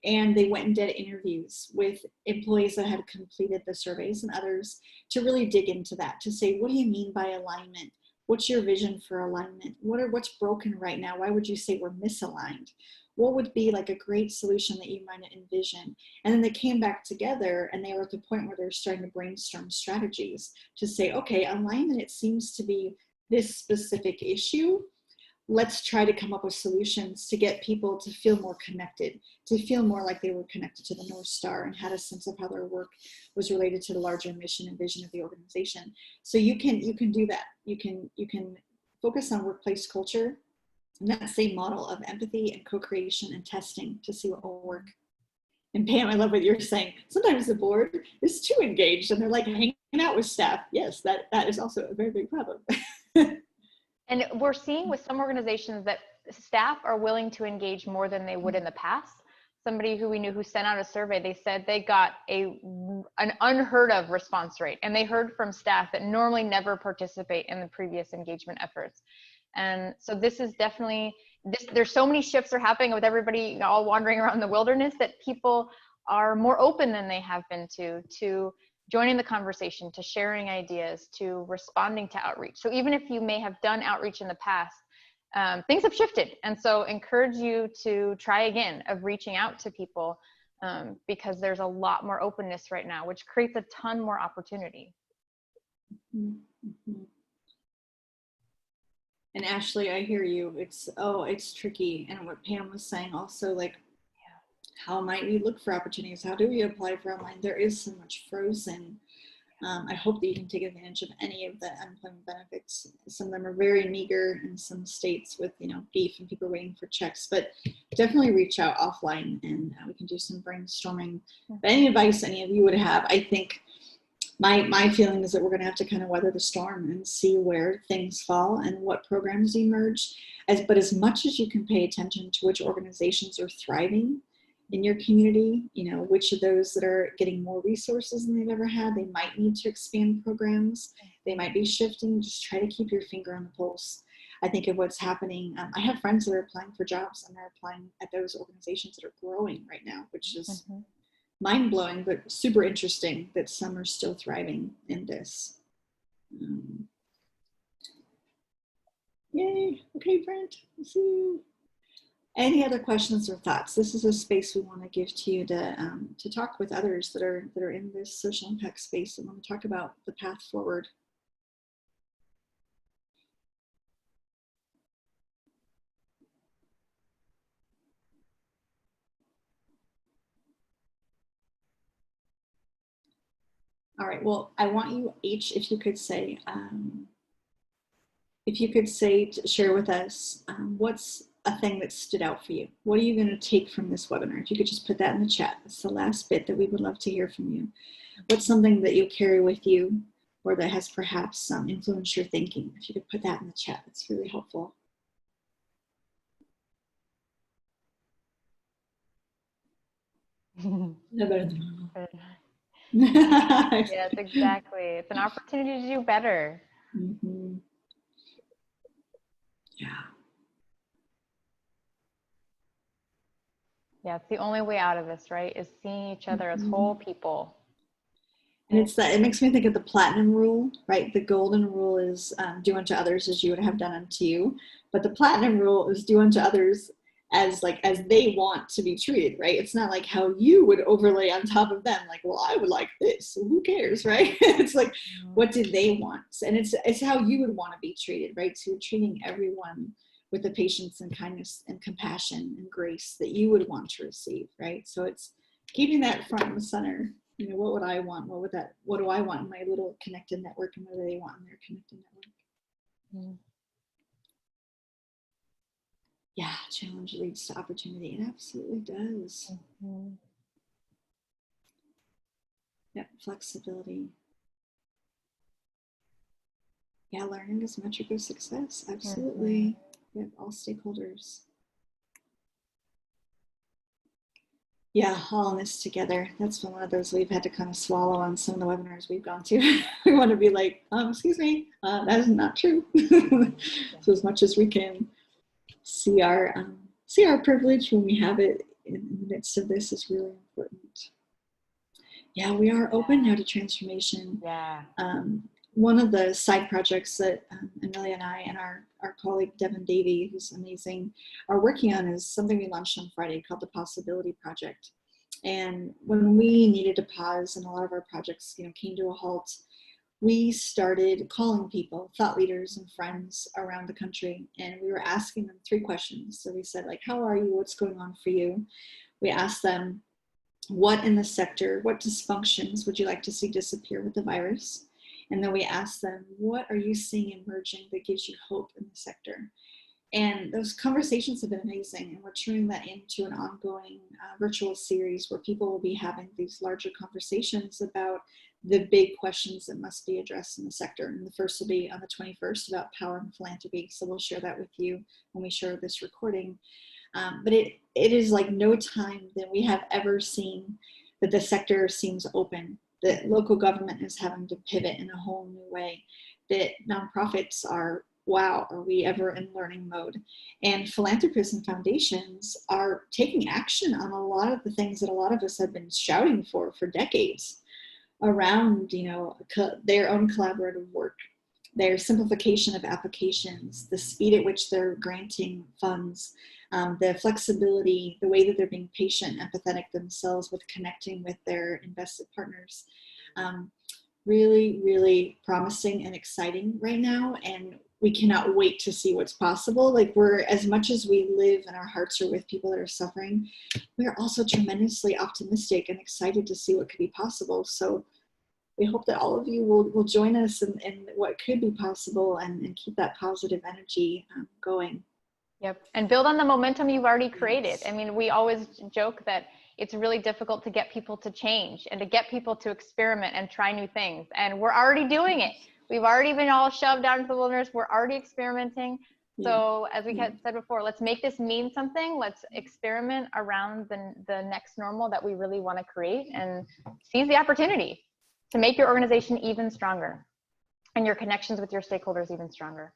And they went and did interviews with employees that had completed the surveys and others to really dig into that, to say, what do you mean by alignment? What's your vision for alignment? What's broken right now? Why would you say we're misaligned? What would be like a great solution that you might envision? And then they came back together, and they were at the point where they're starting to brainstorm strategies to say, okay, alignment, it seems to be this specific issue. Let's try to come up with solutions to get people to feel more connected, to feel more like they were connected to the North Star and had a sense of how their work was related to the larger mission and vision of the organization. So you can do that. You can focus on workplace culture and that same model of empathy and co-creation and testing to see what will work. And Pam, I love what you're saying. Sometimes the board is too engaged and they're like hanging out with staff. Yes, that is also a very big problem. And we're seeing with some organizations that staff are willing to engage more than they would in the past. Somebody who we knew who sent out a survey, they said they got an unheard of response rate. And they heard from staff that normally never participate in the previous engagement efforts. And so this is definitely, there's so many shifts are happening with everybody all wandering around the wilderness that people are more open than they have been to joining the conversation, to sharing ideas, to responding to outreach. So even if you may have done outreach in the past, things have shifted. And so encourage you to try again of reaching out to people because there's a lot more openness right now, which creates a ton more opportunity. Mm-hmm. And Ashley, I hear you. It's tricky. And what Pam was saying also, like, how might we look for opportunities? How do we apply for online? There is so much frozen. I hope that you can take advantage of any of the unemployment benefits. Some of them are very meager in some states with, beef and people waiting for checks, but definitely reach out offline and we can do some brainstorming. But any advice any of you would have, I think my feeling is that we're going to have to kind of weather the storm and see where things fall and what programs emerge. But as much as you can pay attention to which organizations are thriving, in your community, you know, which of those that are getting more resources than they've ever had, they might need to expand programs. They might be shifting. Just try to keep your finger on the pulse. I think of what's happening. I have friends that are applying for jobs and they're applying at those organizations that are growing right now, which is mind-blowing, but super interesting that some are still thriving in this. Yay. Okay, Brent, see you. Any other questions or thoughts? This is a space we want to give to you to talk with others that are in this social impact space and want to talk about the path forward. All right, well, I want you each, if you could say, share with us, what's a thing that stood out for you? What are you going to take from this webinar? If you could just put that in the chat. That's the last bit that we would love to hear from you. What's something that you'll carry with you or that has perhaps influenced your thinking? If you could put that in the chat, that's really helpful. Yes, exactly. It's an opportunity to do better. Mm-hmm. Yeah. Yeah, it's the only way out of this, right? Is seeing each other as whole people. And it's that, it makes me think of the platinum rule, right? The golden rule is do unto others as you would have done unto you. But the platinum rule is do unto others as they want to be treated, right? It's not like how you would overlay on top of them. Like, well, I would like this. So who cares, right? It's like, what did they want? And it's how you would want to be treated, right? So you're treating everyone with the patience and kindness and compassion and grace that you would want to receive, right? So it's keeping that front and center. You know, what would I want? What do I want in my little connected network, and what do they want in their connected network? Yeah, challenge leads to opportunity. It absolutely does. Yeah, flexibility. Yeah, learning is a metric of success. Absolutely. Yeah, all stakeholders. Yeah, all in this together. That's been one of those we've had to kind of swallow on some of the webinars we've gone to. We want to be like, excuse me, that is not true. So as much as we can see our privilege when we have it in the midst of this is really important. Yeah, we are open now to transformation. Yeah. One of the side projects that Amelia and I and our colleague Devin Davey, who's amazing, are working on is something we launched on Friday called the Possibility Project. And when we needed to pause and a lot of our projects, came to a halt, we started calling people, thought leaders and friends around the country, and we were asking them 3 questions. So we said, like, how are you? What's going on for you? We asked them, what in the sector, what dysfunctions would you like to see disappear with the virus? And then we asked them, what are you seeing emerging that gives you hope in the sector? And those conversations have been amazing. And we're turning that into an ongoing virtual series where people will be having these larger conversations about the big questions that must be addressed in the sector. And the first will be on the 21st about power and philanthropy. So we'll share that with you when we share this recording. But it is like no time that we have ever seen that the sector seems open, that local government is having to pivot in a whole new way, that nonprofits are, wow, are we ever in learning mode? And philanthropists and foundations are taking action on a lot of the things that a lot of us have been shouting for decades around, their own collaborative work, their simplification of applications, the speed at which they're granting funds, the flexibility, the way that they're being patient, empathetic themselves with connecting with their invested partners. Really, really promising and exciting right now. And we cannot wait to see what's possible. Like, we're, as much as we live and our hearts are with people that are suffering, we're also tremendously optimistic and excited to see what could be possible. So we hope that all of you will join us in what could be possible and keep that positive energy going. Yep. And build on the momentum you've already created. Yes. I mean, we always joke that it's really difficult to get people to change and to get people to experiment and try new things. And we're already doing it. We've already been all shoved down to the wilderness. We're already experimenting. So as we said before, let's make this mean something. Let's experiment around the next normal that we really want to create, and seize the opportunity to make your organization even stronger and your connections with your stakeholders even stronger.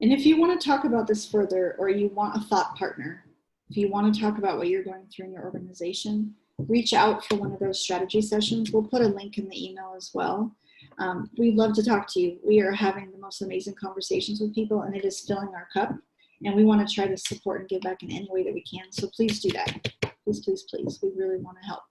And if you want to talk about this further, or you want a thought partner, if you want to talk about what you're going through in your organization, reach out for one of those strategy sessions. We'll put a link in the email as well. We'd love to talk to you. We are having the most amazing conversations with people, and it is filling our cup. And we want to try to support and give back in any way that we can. So please do that. Please, please, please. We really want to help.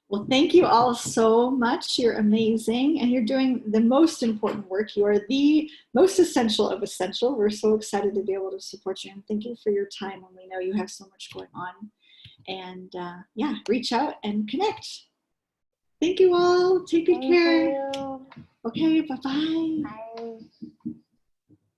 Well, thank you all so much. You're amazing, and you're doing the most important work. You are the most essential of essential. We're so excited to be able to support you, and thank you for your time when we know you have so much going on. And yeah, reach out and connect. Thank you all. Take good care. You. Okay, bye-bye. Bye.